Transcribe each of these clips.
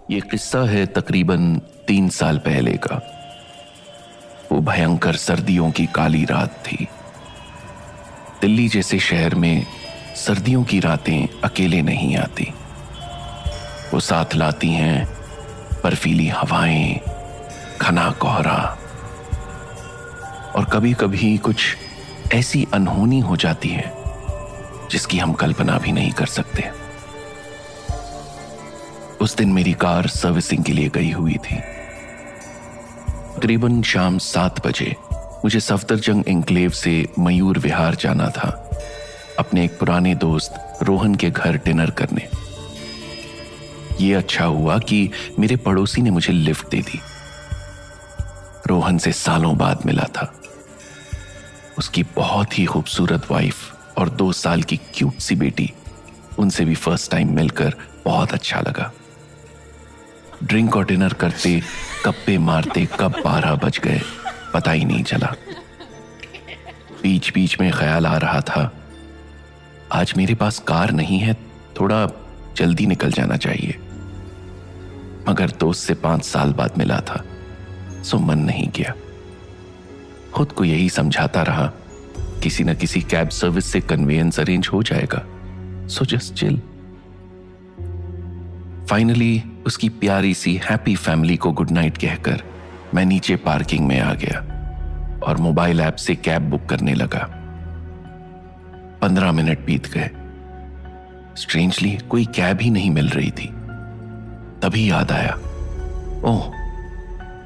ये किस्सा है तकरीबन 3 साल पहले का। वो भयंकर सर्दियों की काली रात थी। दिल्ली जैसे शहर में सर्दियों की रातें अकेले नहीं आती। वो साथ लाती हैं बर्फीली हवाएं, घना कोहरा, और कभी कभी कुछ ऐसी अनहोनी हो जाती है जिसकी हम कल्पना भी नहीं कर सकते। उस दिन मेरी कार सर्विसिंग के लिए गई हुई थी। करीबन शाम 7 बजे मुझे सफदरजंग एन्क्लेव से मयूर विहार जाना था, अपने एक पुराने दोस्त रोहन के घर डिनर करने। ये अच्छा हुआ कि मेरे पड़ोसी ने मुझे लिफ्ट दे दी। रोहन से सालों बाद मिला था। उसकी बहुत ही खूबसूरत वाइफ और 2 साल की क्यूट सी बेटी, उनसे भी फर्स्ट टाइम मिलकर बहुत अच्छा लगा। ड्रिंक और डिनर करते, गप्पे मारते कब 12 बज गए पता ही नहीं चला। बीच बीच में ख्याल आ रहा था, आज मेरे पास कार नहीं है, थोड़ा जल्दी निकल जाना चाहिए। मगर दोस्त से 5 साल बाद मिला था, सो मन नहीं किया। खुद को यही समझाता रहा, किसी न किसी कैब सर्विस से कन्वेयंस अरेंज हो जाएगा, सो जस्ट चिल। फाइनली उसकी प्यारी सी हैप्पी फैमिली को गुड नाइट कहकर मैं नीचे पार्किंग में आ गया और मोबाइल ऐप से कैब बुक करने लगा। 15 मिनट बीत गए। स्ट्रेंजली कोई कैब ही नहीं मिल रही थी। तभी याद आया, ओह,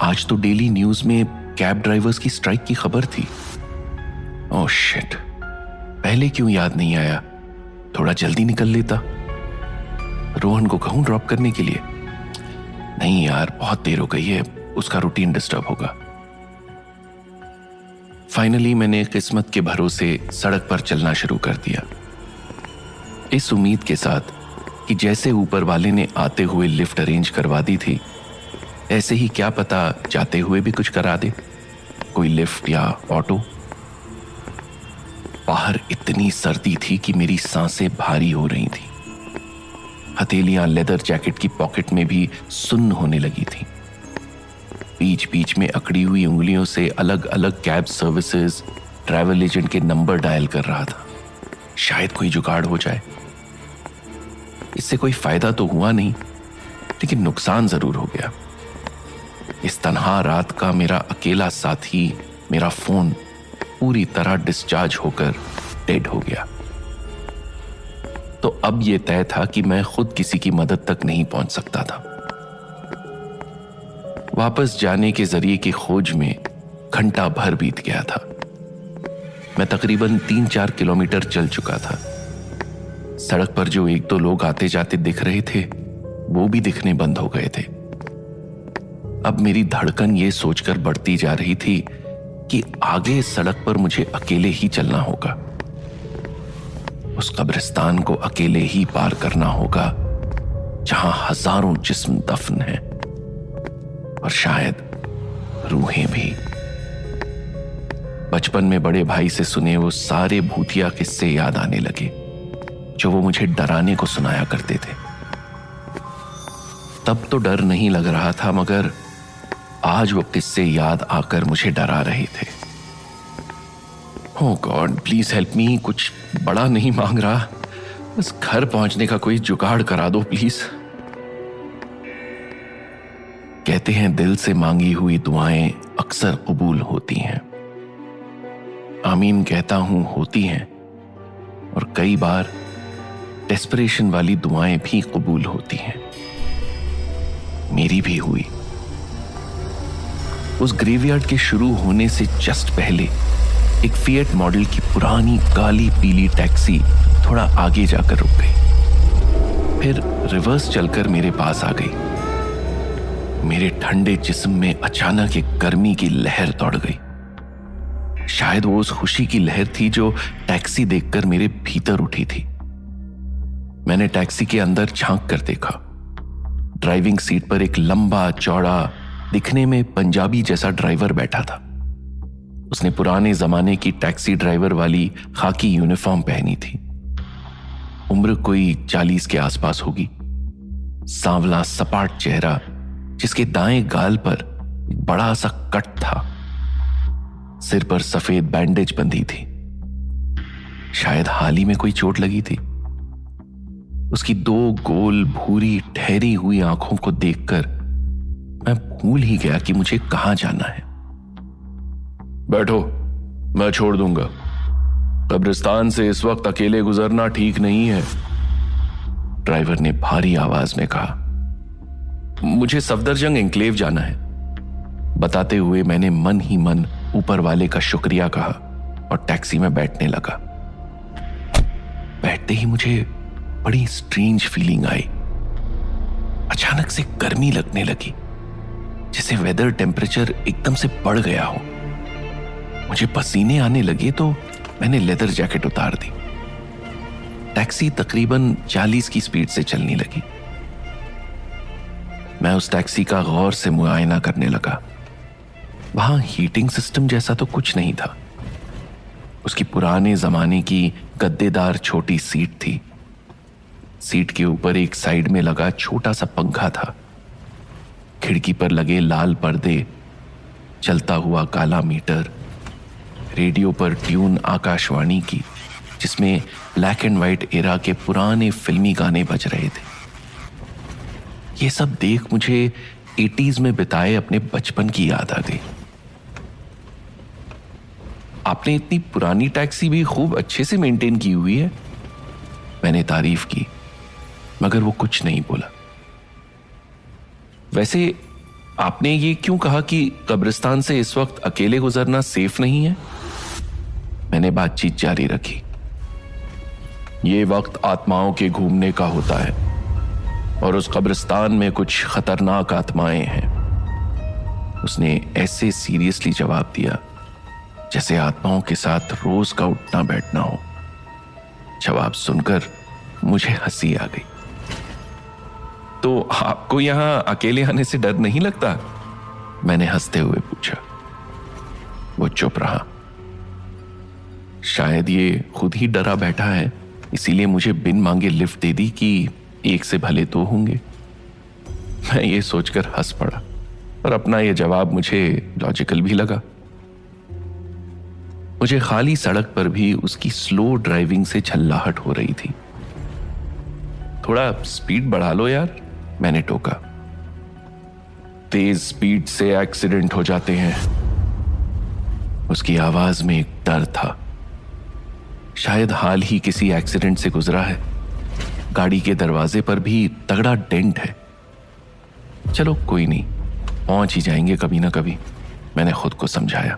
आज तो डेली न्यूज में कैब ड्राइवर्स की स्ट्राइक की खबर थी। ओह शिट, पहले क्यों याद नहीं आया? थोड़ा जल्दी निकल लेता। रोहन को कहूं ड्रॉप करने के लिए? नहीं यार, बहुत देर हो गई है, उसका रूटीन डिस्टर्ब होगा। फाइनली मैंने किस्मत के भरोसे सड़क पर चलना शुरू कर दिया, इस उम्मीद के साथ कि जैसे ऊपर वाले ने आते हुए लिफ्ट अरेंज करवा दी थी, ऐसे ही क्या पता जाते हुए भी कुछ करा दे, कोई लिफ्ट या ऑटो। बाहर इतनी सर्दी थी कि मेरी सांसें भारी हो रही थी। हथेलियां लेदर जैकेट की पॉकेट में भी सुन्न होने लगी थी। बीच बीच में अकड़ी हुई उंगलियों से अलग अलग कैब सर्विसेज, ट्रैवल एजेंट के नंबर डायल कर रहा था। शायद कोई जुगाड़ हो जाए। इससे कोई फायदा तो हुआ नहीं, लेकिन नुकसान जरूर हो गया। इस तन्हा रात का मेरा अकेला साथी, मेरा फोन पूरी तरह डिस्चार्ज होकर डेड हो गया। तो अब यह तय था कि मैं खुद किसी की मदद तक नहीं पहुंच सकता था। वापस जाने के जरिए की खोज में घंटा भर बीत गया था। मैं तकरीबन 3-4 किलोमीटर चल चुका था। सड़क पर जो 1-2 लोग आते जाते दिख रहे थे, वो भी दिखने बंद हो गए थे। अब मेरी धड़कन ये सोचकर बढ़ती जा रही थी कि आगे सड़क पर मुझे अकेले ही चलना होगा। उस कब्रिस्तान को अकेले ही पार करना होगा जहां हजारों जिस्म दफन हैं और शायद रूहें भी। बचपन में बड़े भाई से सुने वो सारे भूतिया किस्से याद आने लगे जो वो मुझे डराने को सुनाया करते थे। तब तो डर नहीं लग रहा था, मगर आज वो किस्से याद आकर मुझे डरा रहे थे। ओह गॉड, प्लीज हेल्प मी। कुछ बड़ा नहीं मांग रहा, बस घर पहुंचने का कोई जुगाड़ करा दो प्लीज। कहते हैं दिल से मांगी हुई दुआएं अक्सर कबूल होती हैं। आमीन कहता हूं, होती हैं। और कई बार डेस्परेशन वाली दुआएं भी कबूल होती हैं। मेरी भी हुई। उस ग्रेवयार्ड के शुरू होने से जस्ट पहले एक फिएट मॉडल की पुरानी काली पीली टैक्सी थोड़ा आगे जाकर रुक गई, फिर रिवर्स चलकर मेरे पास आ गई। मेरे ठंडे जिस्म में अचानक एक गर्मी की लहर दौड़ गई। शायद वो उस खुशी की लहर थी जो टैक्सी देखकर मेरे भीतर उठी थी। मैंने टैक्सी के अंदर झांक कर देखा। ड्राइविंग सीट पर एक लंबा चौड़ा, दिखने में पंजाबी जैसा ड्राइवर बैठा था। उसने पुराने जमाने की टैक्सी ड्राइवर वाली खाकी यूनिफॉर्म पहनी थी। उम्र कोई 40 के आसपास होगी। सांवला सपाट चेहरा जिसके दाएं गाल पर एक बड़ा सा कट था। सिर पर सफेद बैंडेज बंधी थी, शायद हाल ही में कोई चोट लगी थी। उसकी दो गोल भूरी ठहरी हुई आंखों को देखकर मैं भूल ही गया कि मुझे कहां जाना है। बैठो, मैं छोड़ दूंगा। कब्रिस्तान से इस वक्त अकेले गुजरना ठीक नहीं है, ड्राइवर ने भारी आवाज में कहा। मुझे सफदरजंग एन्क्लेव जाना है, बताते हुए मैंने मन ही मन ऊपर वाले का शुक्रिया कहा और टैक्सी में बैठने लगा। बैठते ही मुझे बड़ी स्ट्रेंज फीलिंग आई। अचानक से गर्मी लगने लगी, जैसे वेदर टेम्परेचर एकदम से बढ़ गया हो। मुझे पसीने आने लगे तो मैंने लेदर जैकेट उतार दी। टैक्सी तकरीबन 40 की स्पीड से चलने लगी। मैं उस टैक्सी का गौर से मुआयना करने लगा। वहां हीटिंग सिस्टम जैसा तो कुछ नहीं था। उसकी पुराने जमाने की गद्देदार छोटी सीट थी। सीट के ऊपर एक साइड में लगा छोटा सा पंखा था। खिड़की पर लगे लाल पर्दे, चलता हुआ काला मीटर, रेडियो पर ट्यून आकाशवाणी की जिसमें ब्लैक एंड व्हाइट एरा के पुराने फिल्मी गाने बज रहे थे। ये सब देख मुझे 80s में बिताए अपने बचपन की याद आ गई। आपने इतनी पुरानी टैक्सी भी खूब अच्छे से मेंटेन की हुई है, मैंने तारीफ की, मगर वो कुछ नहीं बोला। वैसे आपने ये क्यों कहा कि कब्रिस्तान से इस वक्त अकेले गुजरना सेफ नहीं है? मैंने बातचीत जारी रखी। ये वक्त आत्माओं के घूमने का होता है और उस कब्रिस्तान में कुछ खतरनाक आत्माएं हैं, उसने ऐसे सीरियसली जवाब दिया जैसे आत्माओं के साथ रोज का उठना बैठना हो। जवाब सुनकर मुझे हंसी आ गई। तो आपको यहां अकेले आने से डर नहीं लगता? मैंने हंसते हुए पूछा। वो चुप रहा। शायद ये खुद ही डरा बैठा है, इसीलिए मुझे बिन मांगे लिफ्ट दे दी कि एक से भले दो होंगे। मैं ये सोचकर हंस पड़ा और अपना ये जवाब मुझे लॉजिकल भी लगा। मुझे खाली सड़क पर भी उसकी स्लो ड्राइविंग से झल्लाहट हो रही थी। थोड़ा स्पीड बढ़ा लो यार, मैंने टोका। तेज स्पीड से एक्सीडेंट हो जाते हैं। उसकी आवाज में एक डर था। शायद हाल ही किसी एक्सीडेंट से गुजरा है। गाड़ी के दरवाजे पर भी तगड़ा डेंट है। चलो कोई नहीं, पहुंच ही जाएंगे कभी ना कभी, मैंने खुद को समझाया।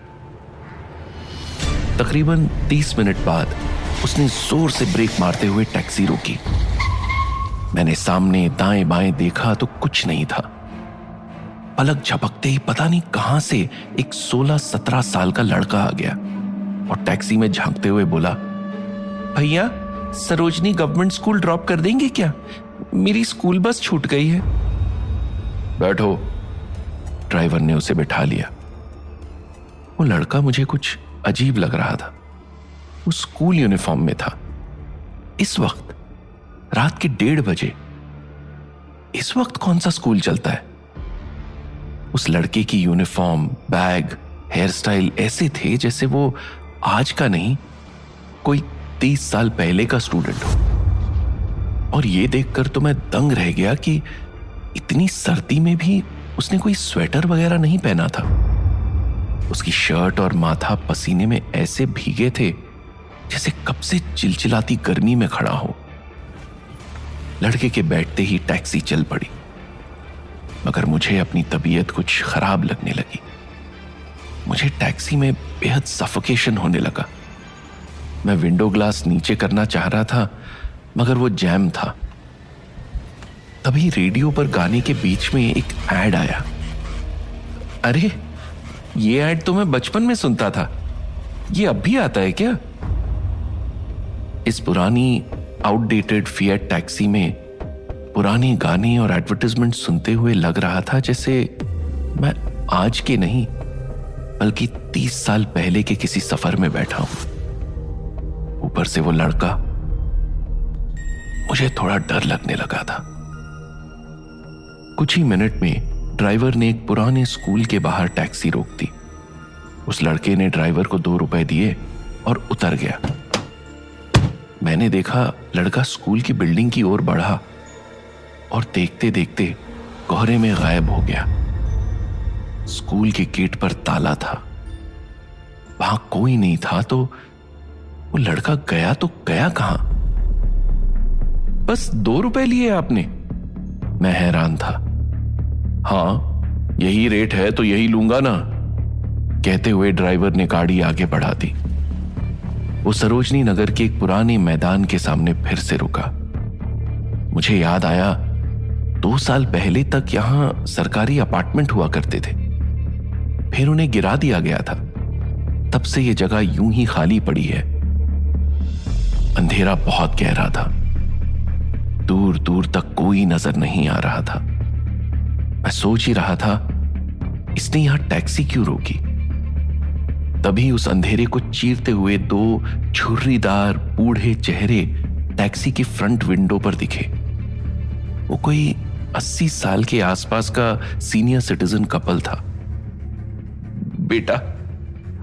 तकरीबन 30 मिनट बाद उसने जोर से ब्रेक मारते हुए टैक्सी रोकी। मैंने सामने दाएं बाएं देखा तो कुछ नहीं था। पलक झपकते ही पता नहीं कहां से एक 16-17 साल का लड़का आ गया और टैक्सी में झांकते हुए बोला, भैया सरोजनी गवर्नमेंट स्कूल ड्रॉप कर देंगे क्या? मेरी स्कूल बस छूट गई है। बैठो, ड्राइवर ने उसे बिठा लिया। वो लड़का मुझे कुछ अजीब लग रहा था। वो स्कूल यूनिफॉर्म में था। इस वक्त रात के 1:30 बजे, इस वक्त कौन सा स्कूल चलता है? उस लड़के की यूनिफॉर्म, बैग, हेयर स्टाइल ऐसे थे जैसे वो आज का नहीं, कोई 30 साल पहले का स्टूडेंट हो। और ये देखकर तो मैं दंग रह गया कि इतनी सर्दी में भी उसने कोई स्वेटर वगैरह नहीं पहना था। उसकी शर्ट और माथा पसीने में ऐसे भीगे थे जैसे कब से चिलचिलाती गर्मी में खड़ा हो। लड़के के बैठते ही टैक्सी चल पड़ी, मगर मुझे अपनी तबीयत कुछ खराब लगने लगी। मुझे टैक्सी में बेहद सफोकेशन होने लगा। मैं विंडो ग्लास नीचे करना चाह रहा था, मगर वो जैम था। तभी रेडियो पर गाने के बीच में एक ऐड आया। अरे, ये ऐड तो मैं बचपन में सुनता था, ये अब भी आता है क्या? इस पुरानी आउटडेटेड फिएट टैक्सी में पुराने गाने और एडवर्टाइजमेंट सुनते हुए लग रहा था जैसे मैं आज के नहीं बल्कि 30 साल पहले के किसी सफर में बैठा हूं। ऊपर से वो लड़का, मुझे थोड़ा डर लगने लगा था। कुछ ही मिनट में ड्राइवर ने एक पुराने स्कूल के बाहर टैक्सी रोक दी। उस लड़के ने ड्राइवर को 2 रुपए दिए और उतर गया। मैंने देखा लड़का स्कूल की बिल्डिंग की ओर बढ़ा और देखते देखते कोहरे में गायब हो गया। स्कूल के गेट पर ताला था, वहां कोई नहीं था, तो वो लड़का गया तो गया कहां? बस 2 रुपए लिए आपने? मैं हैरान था। हाँ, यही रेट है तो यही लूंगा ना, कहते हुए ड्राइवर ने गाड़ी आगे बढ़ा दी। वो सरोजनी नगर के एक पुराने मैदान के सामने फिर से रुका। मुझे याद आया 2 साल पहले तक यहां सरकारी अपार्टमेंट हुआ करते थे, फिर उन्हें गिरा दिया गया था। तब से यह जगह यूं ही खाली पड़ी है। अंधेरा बहुत गहरा था, दूर दूर तक कोई नजर नहीं आ रहा था। मैं सोच ही रहा था इसने यहां टैक्सी क्यों रोकी। तभी उस अंधेरे को चीरते हुए 2 झुर्रीदार बूढ़े चेहरे टैक्सी की फ्रंट विंडो पर दिखे। वो कोई 80 साल के आसपास का सीनियर सिटीजन कपल था। बेटा,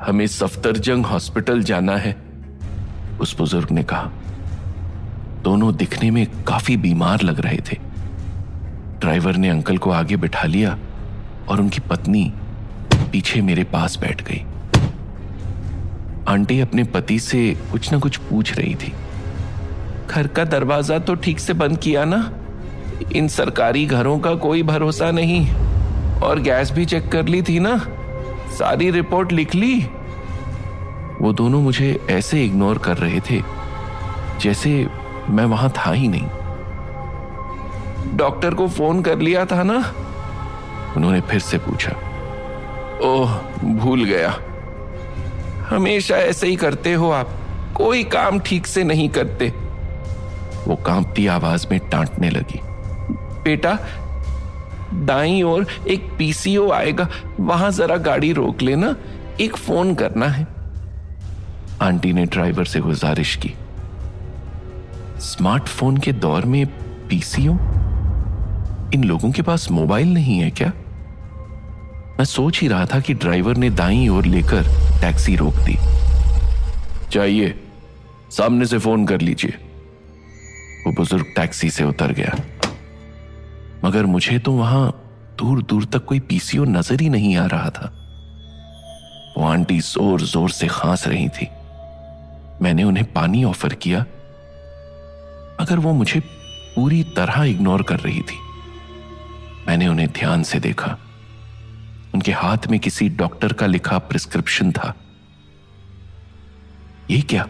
हमें सफदरजंग हॉस्पिटल जाना है, उस बुजुर्ग ने कहा। दोनों दिखने में काफी बीमार लग रहे थे। ड्राइवर ने अंकल को आगे बिठा लिया और उनकी पत्नी पीछे मेरे पास बैठ गई। आंटी अपने पति से कुछ ना कुछ पूछ रही थी। घर का दरवाजा तो ठीक से बंद किया ना? इन सरकारी घरों का कोई भरोसा नहीं। और गैस भी चेक कर ली थी ना? सारी रिपोर्ट लिख ली? वो दोनों मुझे ऐसे इग्नोर कर रहे थे जैसे मैं वहां था ही नहीं। डॉक्टर को फोन कर लिया था ना? उन्होंने फिर से पूछा। ओह, भूल गया। हमेशा ऐसे ही करते हो आप, कोई काम ठीक से नहीं करते। वो कांपती आवाज में डांटने लगी। बेटा, दाईं ओर एक पीसीओ आएगा, वहां जरा गाड़ी रोक लेना, एक फोन करना है। आंटी ने ड्राइवर से गुजारिश की। स्मार्टफोन के दौर में पीसीओ? इन लोगों के पास मोबाइल नहीं है क्या? मैं सोच ही रहा था कि ड्राइवर ने दाईं ओर लेकर टैक्सी रोक दी। चाहिए, सामने से फोन कर लीजिए। वो बुजुर्ग टैक्सी से उतर गया, मगर मुझे तो वहां दूर दूर तक कोई पीसीओ नजर ही नहीं आ रहा था। वो आंटी जोर जोर से खांस रही थी। मैंने उन्हें पानी ऑफर किया, मगर वो मुझे पूरी तरह इग्नोर कर रही थी। मैंने उन्हें ध्यान से देखा। उनके हाथ में किसी डॉक्टर का लिखा प्रिस्क्रिप्शन था। ये क्या?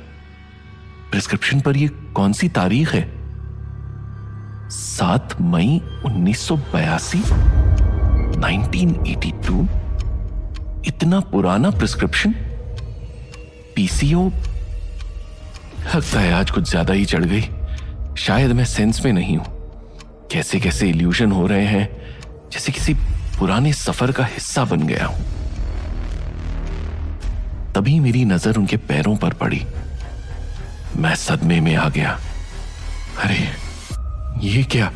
प्रिस्क्रिप्शन पर ये कौन सी तारीख है? 7 मई 1982? 1982? इतना पुराना प्रिस्क्रिप्शन? पीसीओ? लगता है आज कुछ ज्यादा ही चढ़ गई। शायद मैं सेंस में नहीं हूं। कैसे कैसे इल्यूजन हो रहे हैं, जैसे किसी पुराने सफर का हिस्सा बन गया हूं। तभी मेरी नजर उनके पैरों पर पड़ी। मैं सदमे में आ गया। अरे, ये क्या?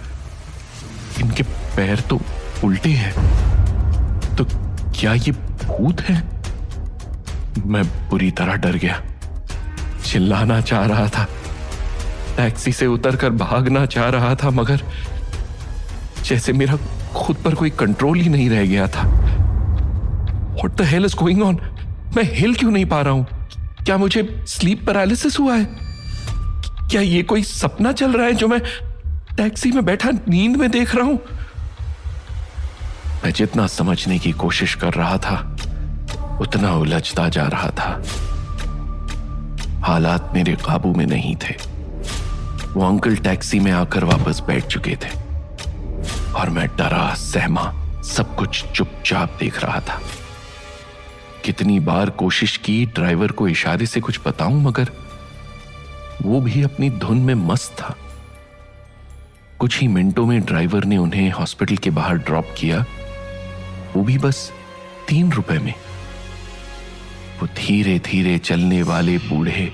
इनके पैर तो उल्टे हैं। तो क्या ये भूत है? मैं बुरी तरह डर गया। चिल्लाना चाह रहा था, टैक्सी से उतरकर भागना चाह रहा था, मगर जैसे मेरा खुद पर कोई कंट्रोल ही नहीं रह गया था। What the hell is going on? मैं हिल क्यों नहीं पा रहा हूं? क्या मुझे स्लीप पैरालिसिस हुआ है? क्या ये कोई सपना चल रहा है जो मैं टैक्सी में बैठा नींद में देख रहा हूं? मैं जितना समझने की कोशिश कर रहा था, उतना उलझता जा रहा था। हालात मेरे काबू में नहीं थे। वो अंकल टैक्सी में आकर वापस बैठ चुके थे और मैं डरा सहमा सब कुछ चुपचाप देख रहा था। कितनी बार कोशिश की ड्राइवर को इशारे से कुछ बताऊं, मगर वो भी अपनी धुन में मस्त था। कुछ ही मिनटों में ड्राइवर ने उन्हें हॉस्पिटल के बाहर ड्रॉप किया, वो भी बस 3 रुपए में। वो धीरे धीरे चलने वाले बूढ़े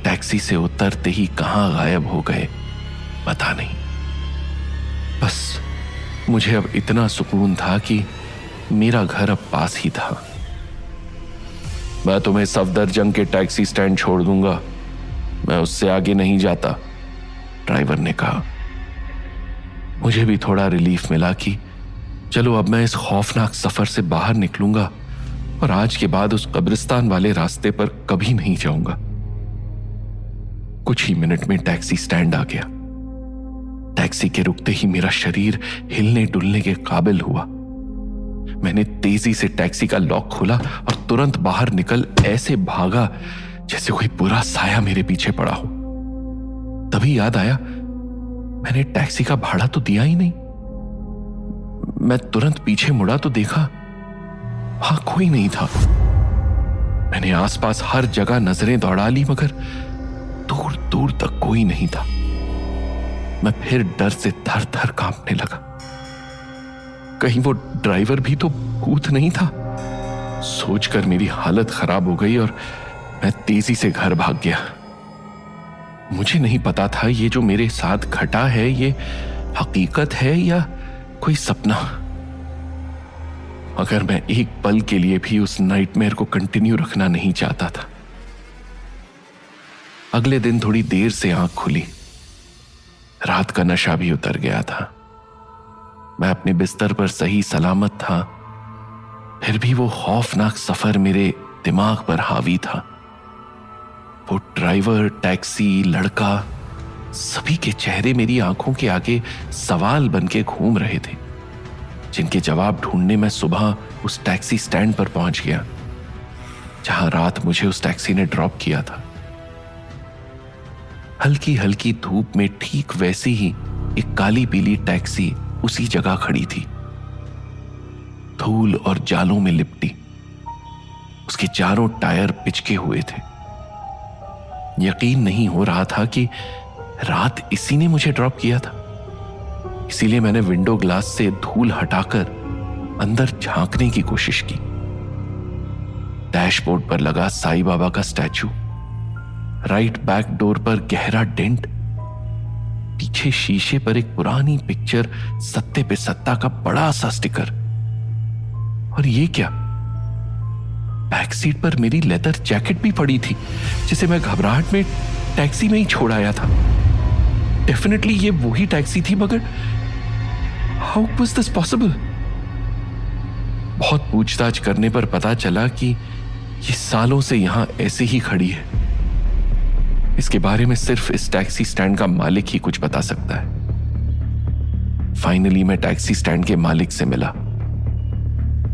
टैक्सी से उतरते ही कहां गायब हो गए पता नहीं। बस मुझे अब इतना सुकून था कि मेरा घर अब पास ही था। मैं तुम्हें सफदरजंग के टैक्सी स्टैंड छोड़ दूंगा, मैं उससे आगे नहीं जाता, ड्राइवर ने कहा। मुझे भी थोड़ा रिलीफ मिला कि चलो अब मैं इस खौफनाक सफर से बाहर निकलूंगा और आज के बाद उस कब्रिस्तान वाले रास्ते पर कभी नहीं जाऊंगा। कुछ ही मिनट में टैक्सी स्टैंड आ गया। टैक्सी के रुकते ही मेरा शरीर हिलने डुलने के काबिल हुआ। मैंने तेजी से टैक्सी का लॉक खोला और तुरंत बाहर निकल ऐसे भागा जैसे कोई बुरा साया मेरे पीछे पड़ा हो। तभी याद आया, मैंने टैक्सी का भाड़ा तो दिया ही नहीं। मैं तुरंत पीछे मुड़ा तो देखा वहां कोई नहीं था। मैंने आसपास हर जगह नजरें दौड़ा ली मगर दूर दूर तक कोई नहीं था। मैं फिर डर से थर थर कांपने लगा। कहीं वो ड्राइवर भी तो भूत नहीं था। सोचकर मेरी हालत खराब हो गई और मैं तेजी से घर भाग गया। मुझे नहीं पता था ये जो मेरे साथ घटा है ये हकीकत है या कोई सपना। मगर मैं एक पल के लिए भी उस नाइटमेयर को कंटिन्यू रखना नहीं चाहता था। अगले दिन थोड़ी देर से आंख खुली। रात का नशा भी उतर गया था। मैं अपने बिस्तर पर सही सलामत था, फिर भी वो खौफनाक सफर मेरे दिमाग पर हावी था। वो ड्राइवर, टैक्सी, लड़का, सभी के चेहरे मेरी आंखों के आगे सवाल बनके घूम रहे थे, जिनके जवाब ढूंढने मैं सुबह उस टैक्सी स्टैंड पर पहुंच गया जहां रात मुझे उस टैक्सी ने ड्रॉप किया था। हल्की हल्की धूप में ठीक वैसी ही एक काली पीली टैक्सी उसी जगह खड़ी थी, धूल और जालों में लिपटी। उसके चारों टायर पिचके हुए थे। यकीन नहीं हो रहा था कि रात इसी ने मुझे ड्रॉप किया था। इसीलिए मैंने विंडो ग्लास से धूल हटाकर अंदर झांकने की कोशिश की। डैशबोर्ड पर लगा साईं बाबा का स्टैचू, राइट बैक डोर पर गहरा डेंट, पीछे शीशे पर एक पुरानी पिक्चर, सत्ते पे सत्ता का बड़ा सा स्टिकर। और ये क्या, बैक सीट पर मेरी लेदर जैकेट भी पड़ी थी जिसे मैं घबराहट में टैक्सी में ही छोड़ आया था। डेफिनेटली ये वही टैक्सी थी, मगर हाउ वाज दिस पॉसिबल? बहुत पूछताछ करने पर पता चला कि ये सालों से यहां ऐसे ही खड़ी है। इसके बारे में सिर्फ इस टैक्सी स्टैंड का मालिक ही कुछ बता सकता है। फाइनली मैं टैक्सी स्टैंड के मालिक से मिला।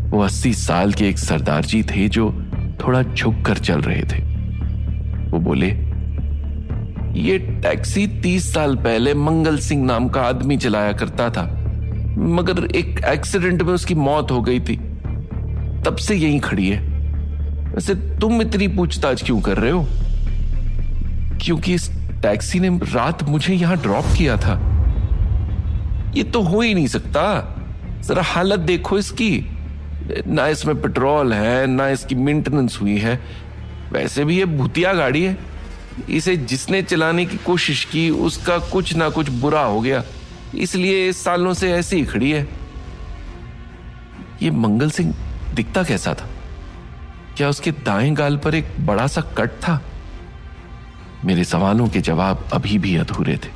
वो 80 साल के एक सरदार जी थे जो थोड़ा झुक कर चल रहे थे। वो बोले, ये टैक्सी 30 साल पहले मंगल सिंह नाम का आदमी चलाया करता था, मगर एक एक्सीडेंट में उसकी मौत हो गई थी, तब से यहीं खड़ी है। वैसे तुम इतनी पूछताछ क्यों कर रहे हो? क्योंकि इस टैक्सी ने रात मुझे यहां ड्रॉप किया था। ये तो हो ही नहीं सकता। जरा हालत देखो इसकी, ना इसमें पेट्रोल है ना इसकी मेंटेनेंस हुई है। वैसे भी ये भूतिया गाड़ी है, इसे जिसने चलाने की कोशिश की उसका कुछ ना कुछ बुरा हो गया, इसलिए सालों से ऐसे ही खड़ी है। ये मंगल सिंह दिखता कैसा था? क्या उसके दाएं गाल पर एक बड़ा सा कट था? मेरे सवालों के जवाब अभी भी अधूरे थे।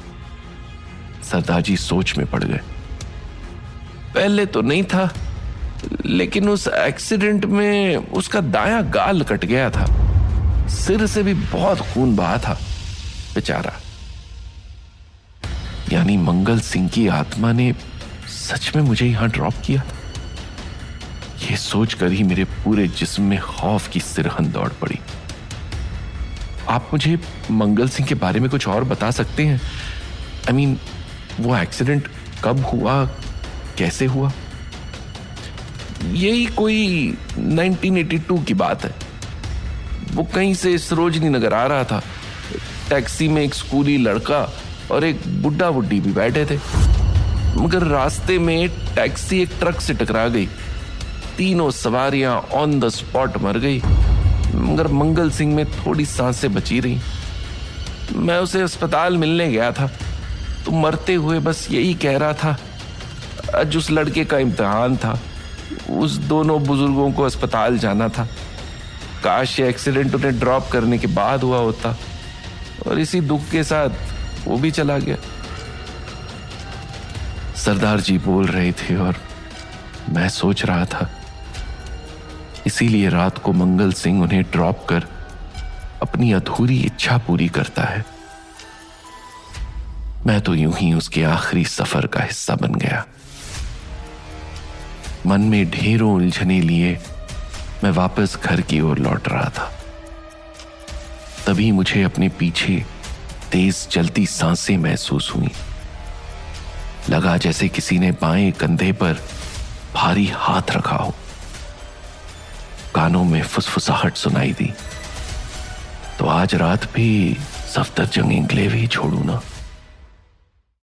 सरदार जी सोच में पड़ गए। पहले तो नहीं था, लेकिन उस एक्सीडेंट में उसका दायां गाल कट गया था। सिर से भी बहुत खून बहा था बेचारा। यानी मंगल सिंह की आत्मा ने सच में मुझे यहां ड्रॉप किया था। यह सोचकर ही मेरे पूरे जिस्म में खौफ की सिरहन दौड़ पड़ी। आप मुझे मंगल सिंह के बारे में कुछ और बता सकते हैं? आई मीन, वो एक्सीडेंट कब हुआ, कैसे हुआ? यही कोई 1982 की बात है। वो कहीं से सरोजनी नगर आ रहा था। टैक्सी में एक स्कूली लड़का और एक बुड्ढा बुड्ढी भी बैठे थे, मगर रास्ते में टैक्सी एक ट्रक से टकरा गई। तीनों सवारियां ऑन द स्पॉट मर गई, मगर मंगल सिंह में थोड़ी सांसें बची रही। मैं उसे अस्पताल मिलने गया था तो मरते हुए बस यही कह रहा था, आज उस लड़के का इम्तिहान था, उस दोनों बुजुर्गों को अस्पताल जाना था। काश ये एक्सीडेंट उन्हें ड्रॉप करने के बाद हुआ होता, और इसी दुख के साथ वो भी चला गया। सरदार जी बोल रहे थे और मैं सोच रहा था, इसीलिए रात को मंगल सिंह उन्हें ड्रॉप कर अपनी अधूरी इच्छा पूरी करता है। मैं तो यूं ही उसके आखिरी सफर का हिस्सा बन गया। मन में ढेरों उलझने लिए मैं वापस घर की ओर लौट रहा था। तभी मुझे अपने पीछे तेज चलती सांसें महसूस हुई। लगा जैसे किसी ने बाएं कंधे पर भारी हाथ रखा हो। कानों में फुसफुसाहट सुनाई दी। तो आज रात भी सफदरजंग एन्क्लेव ही छोड़ू ना।